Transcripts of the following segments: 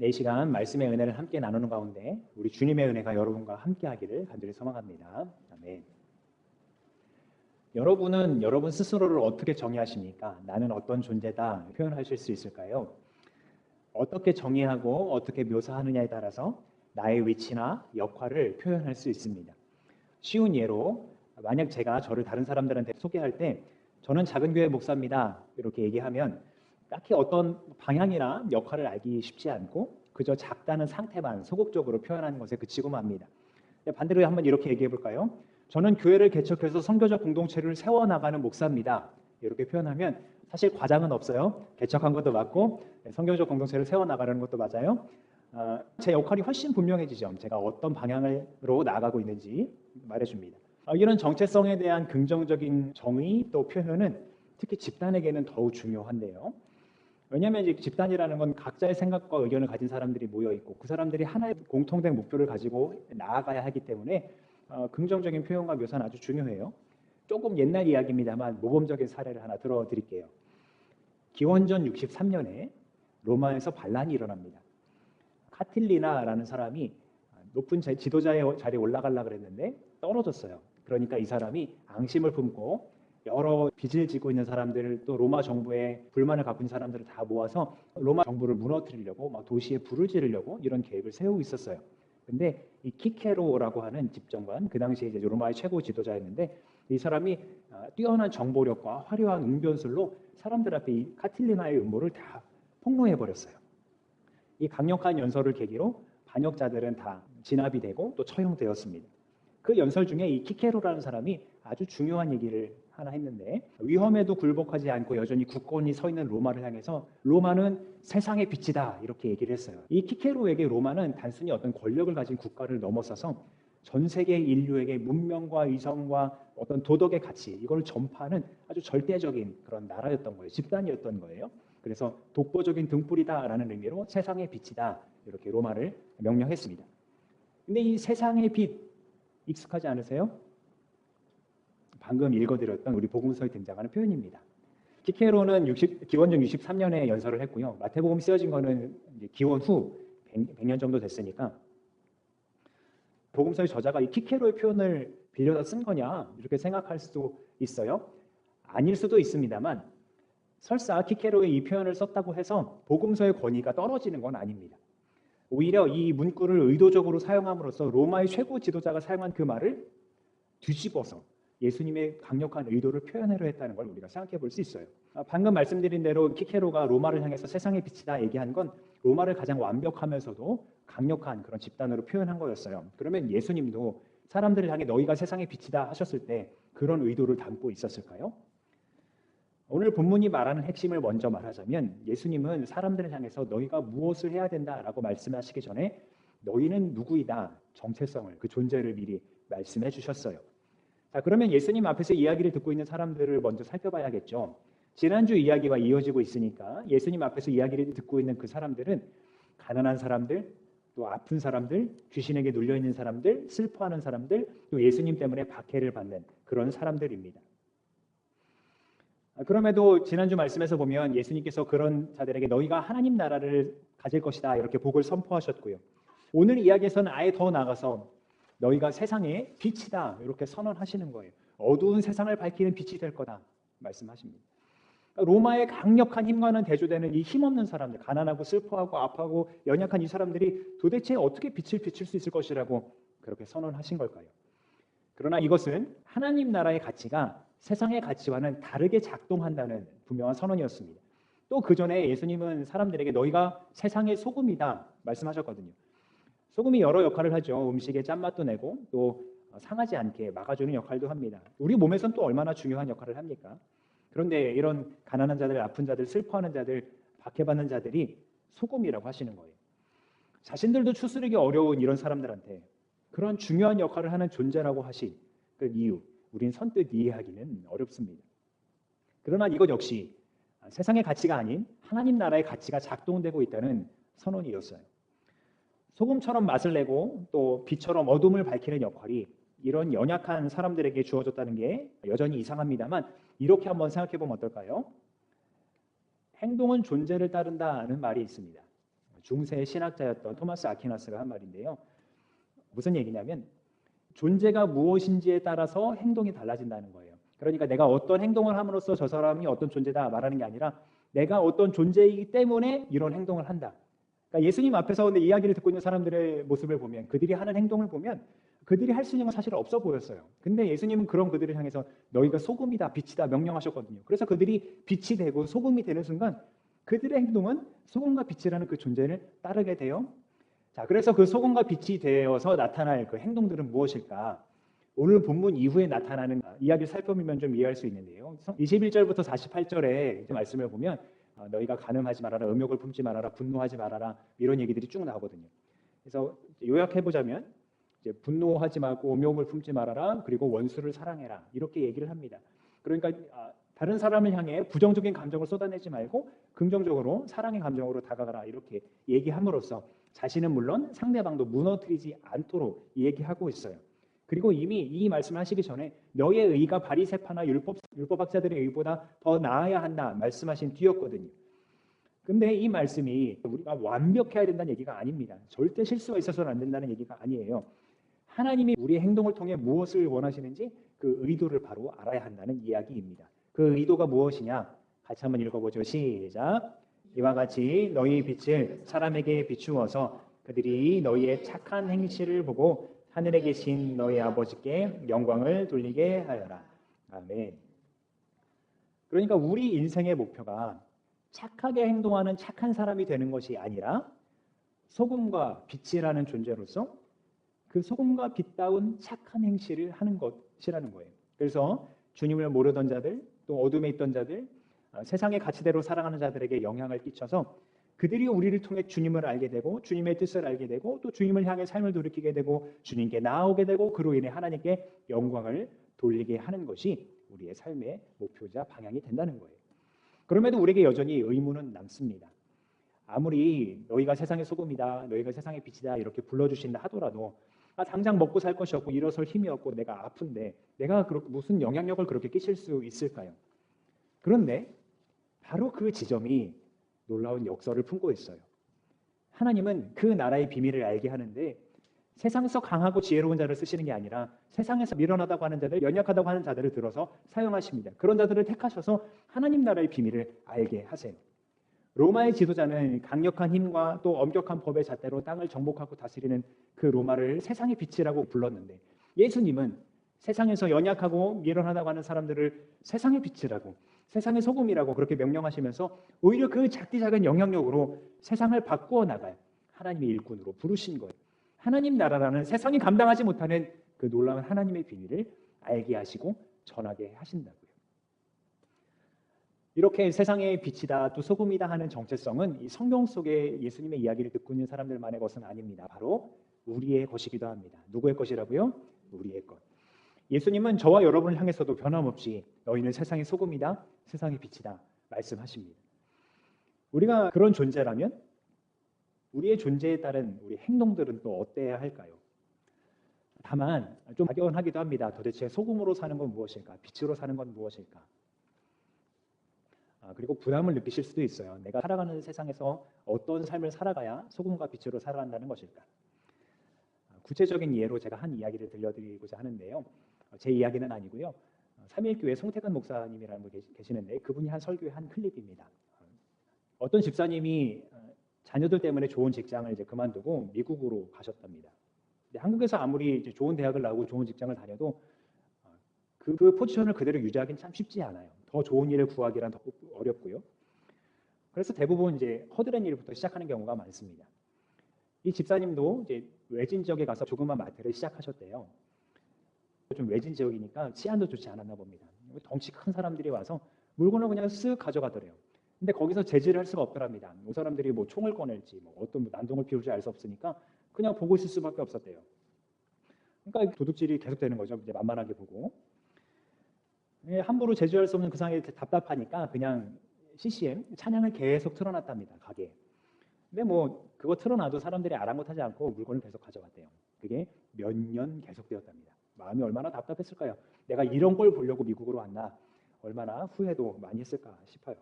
네, 이 시간 말씀의 은혜를 함께 나누는 가운데 우리 주님의 은혜가 여러분과 함께하기를 간절히 소망합니다. 아멘. 여러분은 여러분 스스로를 어떻게 정의하십니까? 나는 어떤 존재다 표현하실 수 있을까요? 어떻게 정의하고 어떻게 묘사하느냐에 따라서 나의 위치나 역할을 표현할 수 있습니다. 쉬운 예로 만약 제가 저를 다른 사람들한테 소개할 때 저는 작은 교회 목사입니다 이렇게 얘기하면 딱히 어떤 방향이나 역할을 알기 쉽지 않고 그저 작다는 상태만 소극적으로 표현하는 것에 그치고 맙니다. 반대로 한번 이렇게 얘기해 볼까요? 저는 교회를 개척해서 선교적 공동체를 세워나가는 목사입니다. 이렇게 표현하면 사실 과장은 없어요. 개척한 것도 맞고 선교적 공동체를 세워나가는 것도 맞아요. 제 역할이 훨씬 분명해지죠. 제가 어떤 방향으로 나아가고 있는지 말해줍니다. 이런 정체성에 대한 긍정적인 정의 또 표현은 특히 집단에게는 더욱 중요한데요. 왜냐하면 이제 집단이라는 건 각자의 생각과 의견을 가진 사람들이 모여 있고 그 사람들이 하나의 공통된 목표를 가지고 나아가야 하기 때문에 긍정적인 표현과 묘사는 아주 중요해요. 조금 옛날 이야기입니다만 모범적인 사례를 하나 들어드릴게요. 기원전 63년에 로마에서 반란이 일어납니다. 카틸리나라는 사람이 높은 지도자의 자리에 올라가려고 그랬는데 떨어졌어요. 그러니까 이 사람이 앙심을 품고 여러 빚을 지고 있는 사람들 또 로마 정부에 불만을 갖고 있는 사람들을 다 모아서 로마 정부를 무너뜨리려고 막 도시에 불을 지르려고 이런 계획을 세우고 있었어요. 근데 이 키케로라고 하는 집정관, 그 당시에 이제 로마의 최고 지도자였는데 이 사람이 뛰어난 정보력과 화려한 웅변술로 사람들 앞에 이 카틸리나의 음모를 다 폭로해 버렸어요. 이 강력한 연설을 계기로 반역자들은 다 진압이 되고 또 처형되었습니다. 그 연설 중에 이 키케로라는 사람이 아주 중요한 얘기를 하나 했는데 위험에도 굴복하지 않고 여전히 굳건히 서 있는 로마를 향해서 로마는 세상의 빛이다 이렇게 얘기를 했어요. 이 키케로에게 로마는 단순히 어떤 권력을 가진 국가를 넘어서서 전 세계 인류에게 문명과 이성과 어떤 도덕의 가치 이걸 전파하는 아주 절대적인 그런 나라였던 거예요. 집단이었던 거예요. 그래서 독보적인 등불이다라는 의미로 세상의 빛이다 이렇게 로마를 명령했습니다. 근데 이 세상의 빛 익숙하지 않으세요? 방금 읽어드렸던 우리 복음서에 등장하는 표현입니다. 키케로는 기원전 63년에 연설을 했고요. 마태복음 쓰여진 거는 이제 기원 후 100년 정도 됐으니까 복음서의 저자가 이 키케로의 표현을 빌려서 쓴 거냐 이렇게 생각할 수도 있어요. 아닐 수도 있습니다만 설사 키케로의 이 표현을 썼다고 해서 복음서의 권위가 떨어지는 건 아닙니다. 오히려 이 문구를 의도적으로 사용함으로써 로마의 최고 지도자가 사용한 그 말을 뒤집어서 예수님의 강력한 의도를 표현하려 했다는 걸 우리가 생각해 볼 수 있어요. 방금 말씀드린 대로 키케로가 로마를 향해서 세상의 빛이다 얘기한 건 로마를 가장 완벽하면서도 강력한 그런 집단으로 표현한 거였어요. 그러면 예수님도 사람들을 향해 너희가 세상의 빛이다 하셨을 때 그런 의도를 담고 있었을까요? 오늘 본문이 말하는 핵심을 먼저 말하자면 예수님은 사람들을 향해서 너희가 무엇을 해야 된다라고 말씀하시기 전에 너희는 누구이다 정체성을 그 존재를 미리 말씀해 주셨어요. 자, 그러면 예수님 앞에서 이야기를 듣고 있는 사람들을 먼저 살펴봐야겠죠. 지난주 이야기와 이어지고 있으니까 예수님 앞에서 이야기를 듣고 있는 그 사람들은 가난한 사람들, 또 아픈 사람들, 귀신에게 눌려있는 사람들, 슬퍼하는 사람들, 또 예수님 때문에 박해를 받는 그런 사람들입니다. 그럼에도 지난주 말씀에서 보면 예수님께서 그런 자들에게 너희가 하나님 나라를 가질 것이다 이렇게 복을 선포하셨고요. 오늘 이야기에서는 아예 더 나아가서 너희가 세상의 빛이다 이렇게 선언하시는 거예요. 어두운 세상을 밝히는 빛이 될 거다 말씀하십니다. 로마의 강력한 힘과는 대조되는 이 힘없는 사람들, 가난하고 슬퍼하고 아파하고 연약한 이 사람들이 도대체 어떻게 빛을 비출 수 있을 것이라고 그렇게 선언하신 걸까요? 그러나 이것은 하나님 나라의 가치가 세상의 가치와는 다르게 작동한다는 분명한 선언이었습니다. 또 그 전에 예수님은 사람들에게 너희가 세상의 소금이다 말씀하셨거든요. 소금이 여러 역할을 하죠. 음식에 짠맛도 내고 또 상하지 않게 막아주는 역할도 합니다. 우리 몸에선 또 얼마나 중요한 역할을 합니까? 그런데 이런 가난한 자들, 아픈 자들, 슬퍼하는 자들, 박해받는 자들이 소금이라고 하시는 거예요. 자신들도 추스르기 어려운 이런 사람들한테 그런 중요한 역할을 하는 존재라고 하신 그 이유, 우린 선뜻 이해하기는 어렵습니다. 그러나 이것 역시 세상의 가치가 아닌 하나님 나라의 가치가 작동되고 있다는 선언이었어요. 소금처럼 맛을 내고 또 빛처럼 어둠을 밝히는 역할이 이런 연약한 사람들에게 주어졌다는 게 여전히 이상합니다만 이렇게 한번 생각해 보면 어떨까요? 행동은 존재를 따른다는 말이 있습니다. 중세 신학자였던 토마스 아퀴나스가 한 말인데요. 무슨 얘기냐면 존재가 무엇인지에 따라서 행동이 달라진다는 거예요. 그러니까 내가 어떤 행동을 함으로써 저 사람이 어떤 존재다 말하는 게 아니라 내가 어떤 존재이기 때문에 이런 행동을 한다. 그러니까 예수님 앞에서 근데 이야기를 듣고 있는 사람들의 모습을 보면 그들이 하는 행동을 보면 그들이 할 수 있는 건 사실 없어 보였어요. 근데 예수님은 그런 그들을 향해서 너희가 소금이다 빛이다 명령하셨거든요. 그래서 그들이 빛이 되고 소금이 되는 순간 그들의 행동은 소금과 빛이라는 그 존재를 따르게 돼요. 자, 그래서 그 소금과 빛이 되어서 나타날 그 행동들은 무엇일까? 오늘 본문 이후에 나타나는 이야기를 살펴보면 좀 이해할 수 있는데요. 21절부터 48절의 말씀을 보면 너희가 간음하지 말아라, 음욕을 품지 말아라, 분노하지 말아라 이런 얘기들이 쭉 나오거든요. 그래서 요약해 보자면 이제 분노하지 말고 음욕을 품지 말아라, 그리고 원수를 사랑해라 이렇게 얘기를 합니다. 그러니까 다른 사람을 향해 부정적인 감정을 쏟아내지 말고 긍정적으로 사랑의 감정으로 다가가라 이렇게 얘기함으로써 자신은 물론 상대방도 무너뜨리지 않도록 얘기하고 있어요. 그리고 이미 이 말씀을 하시기 전에 너의 의가 바리새파나 율법학자들의 의보다 더 나아야 한다 말씀하신 뒤였거든요. 근데 이 말씀이 우리가 완벽해야 된다는 얘기가 아닙니다. 절대 실수가 있어서는 안 된다는 얘기가 아니에요. 하나님이 우리의 행동을 통해 무엇을 원하시는지 그 의도를 바로 알아야 한다는 이야기입니다. 그 의도가 무엇이냐? 같이 한번 읽어보죠. 시작. 이와 같이 너희 빛을 사람에게 비추어서 그들이 너희의 착한 행실을 보고 하늘에 계신 너희 아버지께 영광을 돌리게 하여라. 아멘. 그러니까 우리 인생의 목표가 착하게 행동하는 착한 사람이 되는 것이 아니라 소금과 빛이라는 존재로서 그 소금과 빛다운 착한 행실을 하는 것이라는 거예요. 그래서 주님을 모르던 자들, 또 어둠에 있던 자들, 세상의 가치대로 살아가는 자들에게 영향을 끼쳐서 그들이 우리를 통해 주님을 알게 되고 주님의 뜻을 알게 되고 또 주님을 향해 삶을 돌이키게 되고 주님께 나아오게 되고 그로 인해 하나님께 영광을 돌리게 하는 것이 우리의 삶의 목표자 방향이 된다는 거예요. 그럼에도 우리에게 여전히 의문은 남습니다. 아무리 너희가 세상의 소금이다, 너희가 세상의 빛이다 이렇게 불러주신다 하더라도 당장 먹고 살 것이 없고 일어설 힘이 없고 내가 아픈데 내가 무슨 영향력을 그렇게 끼칠 수 있을까요? 그런데 바로 그 지점이 놀라운 역설을 품고 있어요. 하나님은 그 나라의 비밀을 알게 하는데 세상에서 강하고 지혜로운 자를 쓰시는 게 아니라 세상에서 미련하다고 하는 자들, 연약하다고 하는 자들을 들어서 사용하십니다. 그런 자들을 택하셔서 하나님 나라의 비밀을 알게 하세요. 로마의 지도자는 강력한 힘과 또 엄격한 법의 잣대로 땅을 정복하고 다스리는 그 로마를 세상의 빛이라고 불렀는데 예수님은 세상에서 연약하고 미련하다고 하는 사람들을 세상의 빛이라고 세상의 소금이라고 그렇게 명령하시면서 오히려 그 작디 작은 영향력으로 세상을 바꾸어 나갈 하나님의 일꾼으로 부르신 거예요. 하나님 나라라는 세상이 감당하지 못하는 그 놀라운 하나님의 비밀을 알게 하시고 전하게 하신다고요. 이렇게 세상의 빛이다 또 소금이다 하는 정체성은 이 성경 속에 예수님의 이야기를 듣고 있는 사람들만의 것은 아닙니다. 바로 우리의 것이기도 합니다. 누구의 것이라고요? 우리의 것. 예수님은 저와 여러분을 향해서도 변함없이 너희는 세상의 소금이다, 세상의 빛이다 말씀하십니다. 우리가 그런 존재라면 우리의 존재에 따른 우리 행동들은 또 어때야 할까요? 다만 좀 막연하기도 합니다. 도대체 소금으로 사는 건 무엇일까? 빛으로 사는 건 무엇일까? 그리고 부담을 느끼실 수도 있어요. 내가 살아가는 세상에서 어떤 삶을 살아가야 소금과 빛으로 살아간다는 것일까? 구체적인 예로 제가 한 이야기를 들려드리고자 하는데요. 제 이야기는 아니고요. 삼일교회 송태근 목사님이라는 분 계시는데 그분이 한 설교의 한 클립입니다. 어떤 집사님이 자녀들 때문에 좋은 직장을 이제 그만두고 미국으로 가셨답니다. 근데 한국에서 아무리 이제 좋은 대학을 나오고 좋은 직장을 다녀도 그 포지션을 그대로 유지하기는 참 쉽지 않아요. 더 좋은 일을 구하기란 더 어렵고요. 그래서 대부분 이제 허드렛 일부터 시작하는 경우가 많습니다. 이 집사님도 이제 외진 지역에 가서 조그만 마트를 시작하셨대요. 좀 외진 지역이니까 치안도 좋지 않았나 봅니다. 덩치 큰 사람들이 와서 물건을 그냥 쓱 가져가더래요. 근데 거기서 제지를 할 수가 없더랍니다. 이 사람들이 뭐 총을 꺼낼지 어떤 난동을 피울지 알 수 없으니까 그냥 보고 있을 수밖에 없었대요. 그러니까 도둑질이 계속되는 거죠. 이제 만만하게 보고. 함부로 제지할 수 없는 그 상황이 답답하니까 그냥 CCM 찬양을 계속 틀어놨답니다. 가게에. 근데 뭐 그거 틀어놔도 사람들이 아랑곳하지 않고 물건을 계속 가져갔대요. 그게 몇 년 계속되었답니다. 마음이 얼마나 답답했을까요? 내가 이런 걸 보려고 미국으로 왔나? 얼마나 후회도 많이 했을까 싶어요.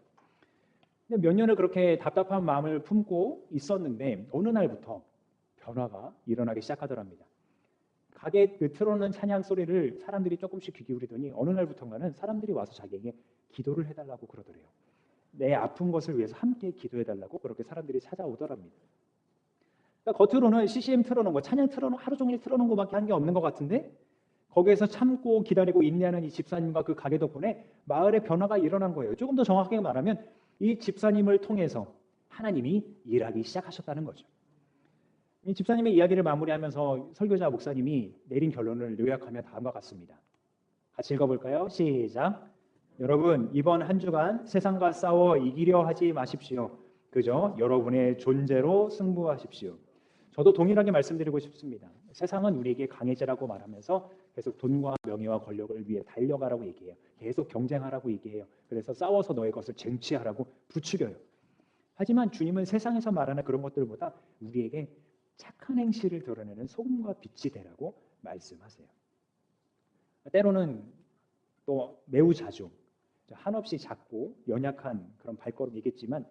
근데 몇 년을 그렇게 답답한 마음을 품고 있었는데 어느 날부터 변화가 일어나기 시작하더랍니다. 가게 그 틀어놓는 찬양 소리를 사람들이 조금씩 귀 기울이더니 어느 날부터인가는 사람들이 와서 자기에게 기도를 해달라고 그러더래요. 내 아픈 것을 위해서 함께 기도해달라고 그렇게 사람들이 찾아오더랍니다. 그러니까 겉으로는 CCM 틀어놓은 거, 찬양 틀어놓은 하루 종일 틀어놓은 거밖에 한 게 없는 것 같은데 거기에서 참고 기다리고 인내하는 이 집사님과 그 가게 덕분에 마을에 변화가 일어난 거예요. 조금 더 정확하게 말하면 이 집사님을 통해서 하나님이 일하기 시작하셨다는 거죠. 이 집사님의 이야기를 마무리하면서 설교자 목사님이 내린 결론을 요약하면 다음과 같습니다. 같이 읽어볼까요? 시작. 여러분, 이번 한 주간 세상과 싸워 이기려 하지 마십시오. 그저 여러분의 존재로 승부하십시오. 저도 동일하게 말씀드리고 싶습니다. 세상은 우리에게 강해지라고 말하면서 계속 돈과 명예와 권력을 위해 달려가라고 얘기해요. 계속 경쟁하라고 얘기해요. 그래서 싸워서 너의 것을 쟁취하라고 부추겨요. 하지만 주님은 세상에서 말하는 그런 것들보다 우리에게 착한 행실을 드러내는 소금과 빛이 되라고 말씀하세요. 때로는 또 매우 자주 한없이 작고 연약한 그런 발걸음이겠지만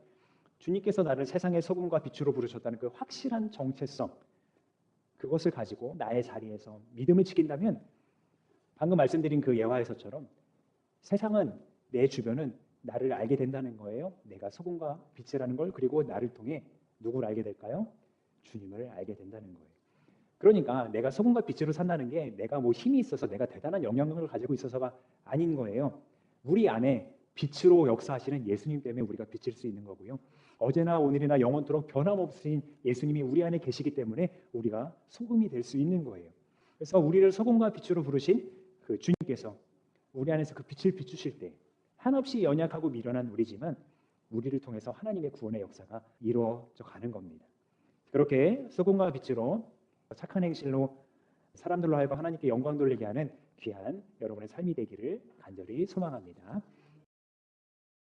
주님께서 나를 세상의 소금과 빛으로 부르셨다는 그 확실한 정체성, 그것을 가지고 나의 자리에서 믿음을 지킨다면 방금 말씀드린 그 예화에서처럼 세상은, 내 주변은 나를 알게 된다는 거예요. 내가 소금과 빛이라는 걸. 그리고 나를 통해 누구를 알게 될까요? 주님을 알게 된다는 거예요. 그러니까 내가 소금과 빛으로 산다는 게 내가 뭐 힘이 있어서 내가 대단한 영향력을 가지고 있어서가 아닌 거예요. 우리 안에 빛으로 역사하시는 예수님 때문에 우리가 빛일 수 있는 거고요. 어제나 오늘이나 영원토록 변함없으신 예수님이 우리 안에 계시기 때문에 우리가 소금이 될 수 있는 거예요. 그래서 우리를 소금과 빛으로 부르신 그 주님께서 우리 안에서 그 빛을 비추실 때 한없이 연약하고 미련한 우리지만 우리를 통해서 하나님의 구원의 역사가 이루어져 가는 겁니다. 그렇게 소금과 빛으로 착한 행실로 사람들로 하여금 하나님께 영광 돌리게 하는 귀한 여러분의 삶이 되기를 간절히 소망합니다.